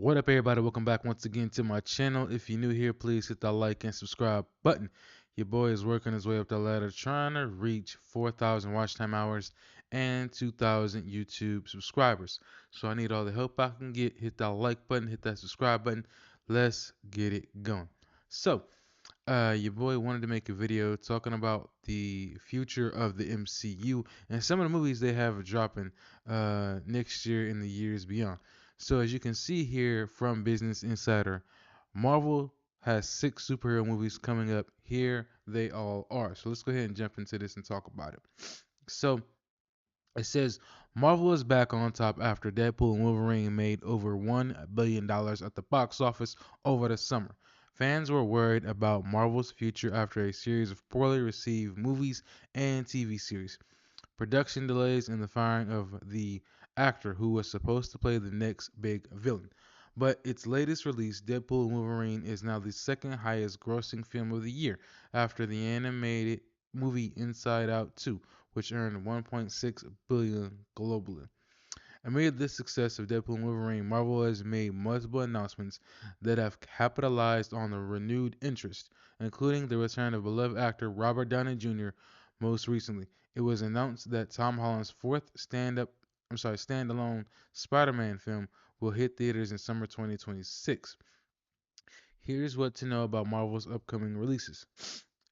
What up, everybody? Welcome back once again to my channel. If you're new here, please hit that like and subscribe button. Your boy is working his way up the ladder, trying to reach 4,000 watch time hours and 2,000 YouTube subscribers. So I need all the help I can get. Hit that like button, hit that subscribe button. Let's get it going. So, your boy wanted to make a video talking about the future of the MCU and some of the movies they have dropping next year and the years beyond. So as you can see here from Business Insider, Marvel has 6 superhero movies coming up. Here they all are. So let's go ahead and jump into this and talk about it. So it says Marvel is back on top after Deadpool and Wolverine made over $1 billion at the box office over the summer. Fans were worried about Marvel's future after a series of poorly received movies and TV series, production delays, and the firing of the actor who was supposed to play the next big villain. But its latest release, Deadpool and Wolverine, is now the second highest grossing film of the year after the animated movie Inside Out 2, which earned 1.6 billion globally. Amid the success of Deadpool and Wolverine, Marvel has made multiple announcements that have capitalized on the renewed interest, including the return of beloved actor Robert Downey Jr. Most recently, it was announced that Tom Holland's fourth standalone Spider-Man film will hit theaters in summer 2026. Here's what to know about Marvel's upcoming releases.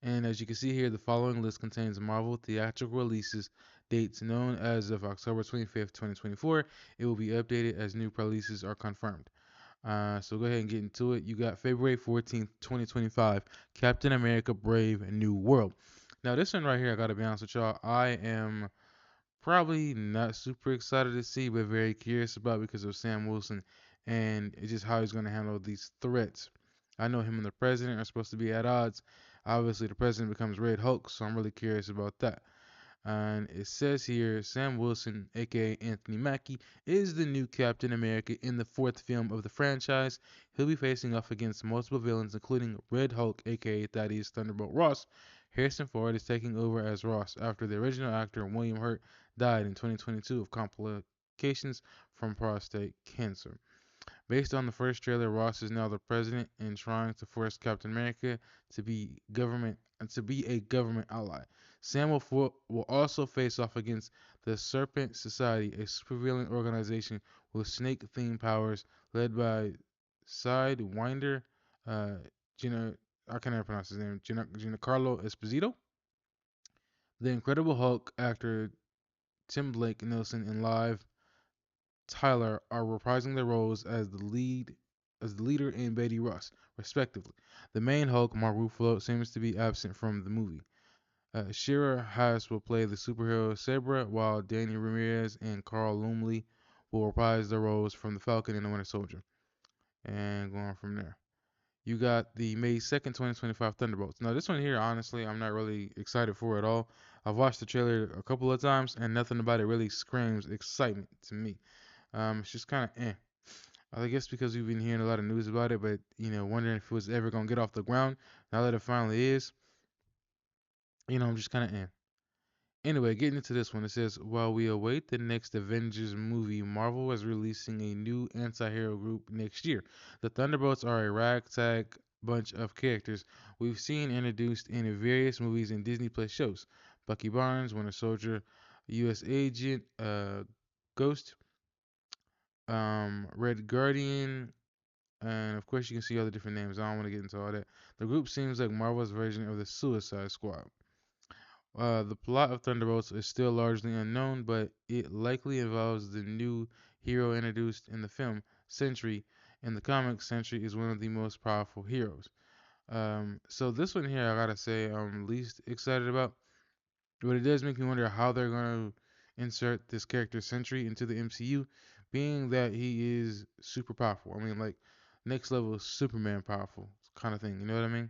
And as you can see here, the following list contains Marvel theatrical releases dates known as of October 25th, 2024. It will be updated as new releases are confirmed. So go ahead and get into it. You got February 14th, 2025, Captain America Brave New World. Now, this one right here, I got to be honest with y'all, I am probably not super excited to see, but very curious about because of Sam Wilson and it's just how he's going to handle these threats. I know him and the president are supposed to be at odds. Obviously, the president becomes Red Hulk, so I'm really curious about that. And it says here Sam Wilson, aka Anthony Mackie, is the new Captain America in the fourth film of the franchise. He'll be facing off against multiple villains, including Red Hulk, aka Thaddeus Thunderbolt Ross. Harrison Ford is taking over as Ross after the original actor William Hurt died in 2022 of complications from prostate cancer. Based on the first trailer, Ross is now the president and trying to force Captain America to be a government ally. Sam will also face off against the Serpent Society, a supervillain organization with snake-themed powers led by Sidewinder, uh, Gina. I can't even pronounce his name. Giancarlo Esposito. The Incredible Hulk actor Tim Blake Nelson and Liv Tyler are reprising their roles as the leader and Betty Ross, respectively. The main Hulk, Mark Ruffalo, seems to be absent from the movie. Shira Haas will play the superhero Sabra, while Danny Ramirez and Carl Lumley will reprise their roles from the Falcon and the Winter Soldier. And going from there. You got the May 2nd, 2025 Thunderbolts. Now, this one here, honestly, I'm not really excited for at all. I've watched the trailer a couple of times, and nothing about it really screams excitement to me. It's just kind of eh. I guess because we've been hearing a lot of news about it, but wondering if it was ever gonna get off the ground. Now that it finally is, I'm just kind of eh. Anyway, getting into this one, it says while we await the next Avengers movie, Marvel is releasing a new anti-hero group next year. The Thunderbolts are a ragtag bunch of characters we've seen introduced in various movies and Disney Plus shows. Bucky Barnes, Winter Soldier, U.S. Agent, Ghost, Red Guardian, and of course you can see all the different names. I don't want to get into all that. The group seems like Marvel's version of the Suicide Squad. The plot of Thunderbolts is still largely unknown, but it likely involves the new hero introduced in the film, Sentry. In the comics, Sentry is one of the most powerful heroes. So this one here, I gotta say, I'm least excited about, but it does make me wonder how they're gonna insert this character Sentry into the MCU, being that he is super powerful. I mean, like next level Superman powerful kind of thing. You know what I mean?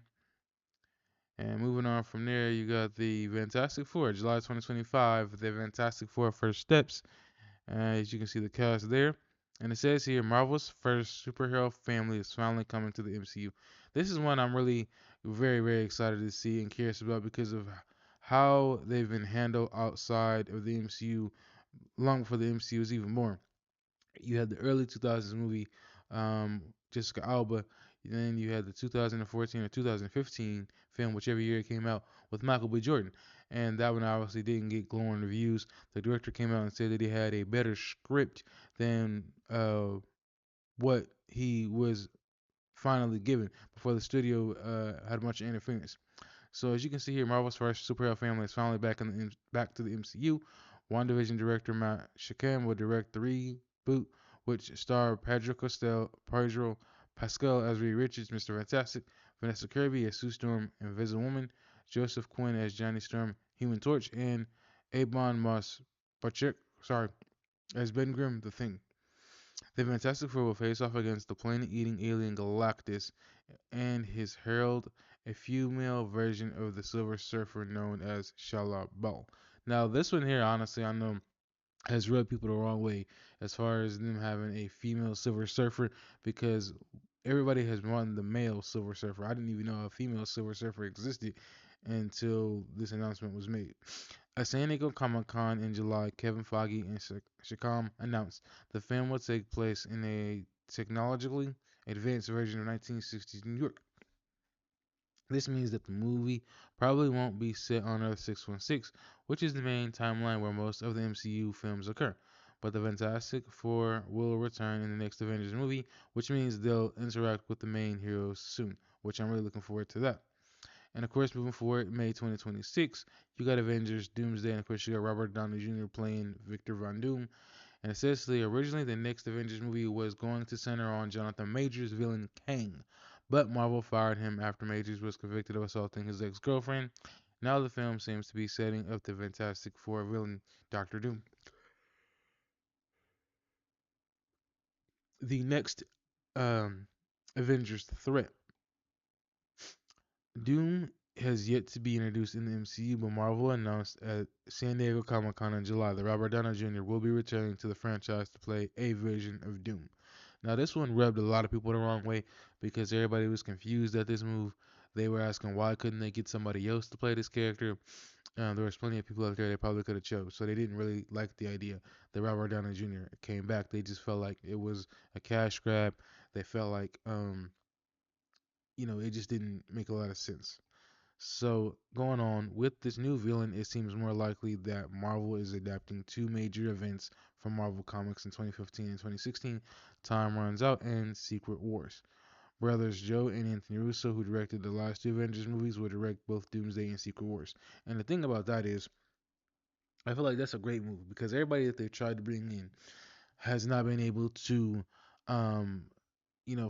And moving on from there, you got the Fantastic Four, July 2025, the Fantastic Four First Steps. As you can see the cast there. And it says here, Marvel's first superhero family is finally coming to the MCU. This is one I'm really very, very excited to see and curious about because of how they've been handled outside of the MCU, long before the MCU was even born. You had the early 2000s movie Jessica Alba. Then you had the 2014 or 2015 film, whichever year it came out, with Michael B. Jordan. And that one obviously didn't get glowing reviews. The director came out and said that he had a better script than what he was finally given before the studio had a bunch of interference. So as you can see here, Marvel's first superhero family is finally back to the MCU. WandaVision director Matt Shakam will direct the reboot, which star Pedro Pascal as Reed Richards, Mr. Fantastic, Vanessa Kirby as Sue Storm, Invisible Woman, Joseph Quinn as Johnny Storm, Human Torch, and Abon Moss Bachek, as Ben Grimm, the Thing. The Fantastic Four will face off against the planet-eating alien Galactus and his herald, a female version of the Silver Surfer known as Shala Bell. Now, this one here, honestly, I know has rubbed people the wrong way as far as them having a female Silver Surfer because everybody has wanted the male Silver Surfer. I didn't even know a female Silver Surfer existed until this announcement was made. At San Diego Comic Con in July, Kevin Feige and Shakam announced the film will take place in a technologically advanced version of 1960s New York. This means that the movie probably won't be set on Earth 616, which is the main timeline where most of the MCU films occur. But the Fantastic Four will return in the next Avengers movie, which means they'll interact with the main heroes soon, which I'm really looking forward to that. And of course, moving forward, May 2026, you got Avengers Doomsday, and of course, you got Robert Downey Jr. playing Victor Von Doom. And essentially, originally, the next Avengers movie was going to center on Jonathan Majors' villain Kang, but Marvel fired him after Majors was convicted of assaulting his ex-girlfriend. Now the film seems to be setting up the Fantastic Four villain Doctor Doom. The next um, Avengers threat. Doom has yet to be introduced in the MCU, but Marvel announced at San Diego Comic Con in July that Robert Downey Jr. will be returning to the franchise to play a version of Doom. Now, this one rubbed a lot of people the wrong way because everybody was confused at this move. They were asking why couldn't they get somebody else to play this character. There was plenty of people out there they probably could have chose, so they didn't really like the idea that Robert Downey Jr. came back. They just felt like it was a cash grab. They felt like, it just didn't make a lot of sense. So, going on with this new villain, it seems more likely that Marvel is adapting two major events from Marvel Comics in 2015 and 2016, Time Runs Out and Secret Wars. Brothers Joe and Anthony Russo, who directed the last two Avengers movies, will direct both Doomsday and Secret Wars. And the thing about that is, I feel like that's a great move because everybody that they've tried to bring in has not been able to um,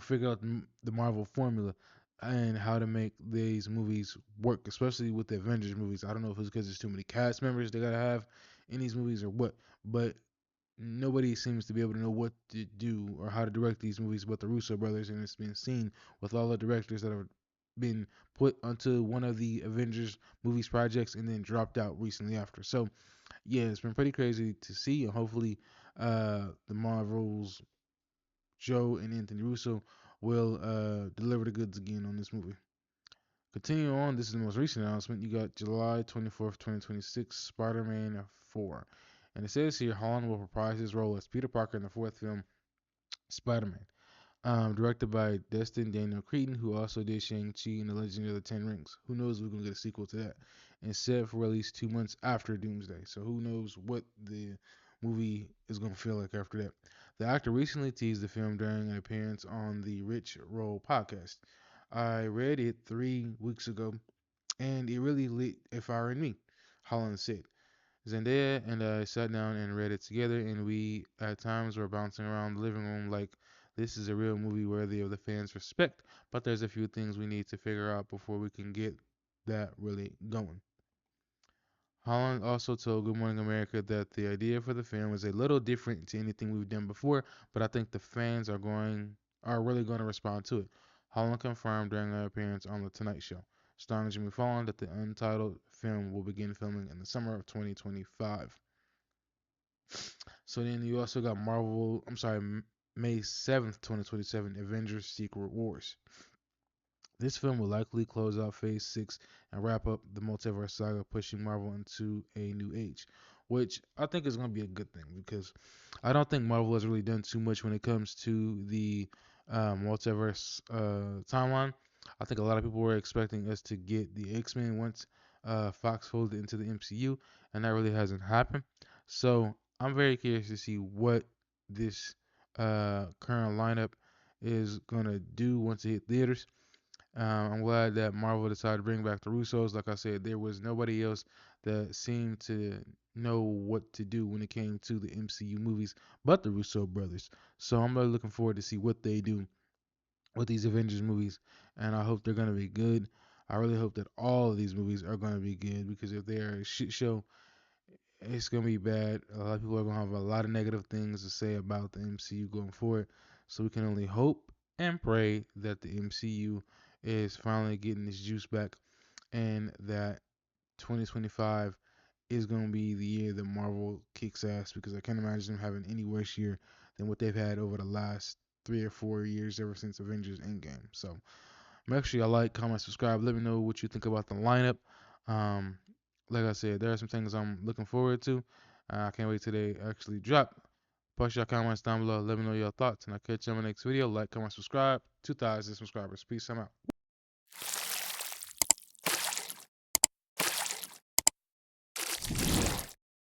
figure out the Marvel formula and how to make these movies work, especially with the Avengers movies. I don't know if it's because there's too many cast members they gotta have in these movies or what, but nobody seems to be able to know what to do or how to direct these movies but the Russo brothers, and it's been seen with all the directors that have been put onto one of the Avengers movies projects and then dropped out recently after. So yeah, it's been pretty crazy to see, and hopefully the Marvels Joe and Anthony Russo will deliver the goods again on this movie. Continuing on, this is the most recent announcement. You got July 24th, 2026, Spider-Man 4. And it says here Holland will reprise his role as Peter Parker in the fourth film, Spider-Man. Directed by Destin Daniel Cretton, who also did Shang-Chi and the Legend of the Ten Rings. Who knows if we're going to get a sequel to that. And set for release 2 months after Doomsday. So who knows what the movie is going to feel like after that. The actor recently teased the film during an appearance on the Rich Roll podcast. I read it 3 weeks ago, and it really lit a fire in me, Holland said. Zendaya and I sat down and read it together, and we at times were bouncing around the living room like this is a real movie worthy of the fans' respect, but there's a few things we need to figure out before we can get that really going. Holland also told Good Morning America that the idea for the film is a little different to anything we've done before, but I think the fans are really going to respond to it. Holland confirmed during an appearance on The Tonight Show, starring Jimmy Fallon, that the untitled film will begin filming in the summer of 2025. So then you also got May 7th, 2027, Avengers Secret Wars. This film will likely close out Phase 6 and wrap up the multiverse saga, pushing Marvel into a new age, which I think is going to be a good thing because I don't think Marvel has really done too much when it comes to the multiverse timeline. I think a lot of people were expecting us to get the X-Men once Fox folded into the MCU, and that really hasn't happened. So I'm very curious to see what this current lineup is gonna do once it hit theaters. I'm glad that Marvel decided to bring back the Russos. Like I said, there was nobody else that seemed to know what to do when it came to the MCU movies but the Russo brothers. So I'm really looking forward to see what they do with these Avengers movies, and I hope they're gonna be good. I really hope that all of these movies are gonna be good because if they're a shit show, it's gonna be bad. A lot of people are gonna have a lot of negative things to say about the MCU going forward. So we can only hope and pray that the MCU is finally getting its juice back and that 2025 is gonna be the year that Marvel kicks ass because I can't imagine them having any worse year than what they've had over the last 3 or 4 years ever since Avengers Endgame. So make sure you like, comment, subscribe. Let me know what you think about the lineup. Um, like I said, there are some things I'm looking forward to. I can't wait till they actually drop. Post your comments down below. Let me know your thoughts, and I'll catch you on the next video. Like, comment, subscribe. 2,000 subscribers. Peace. I'm out.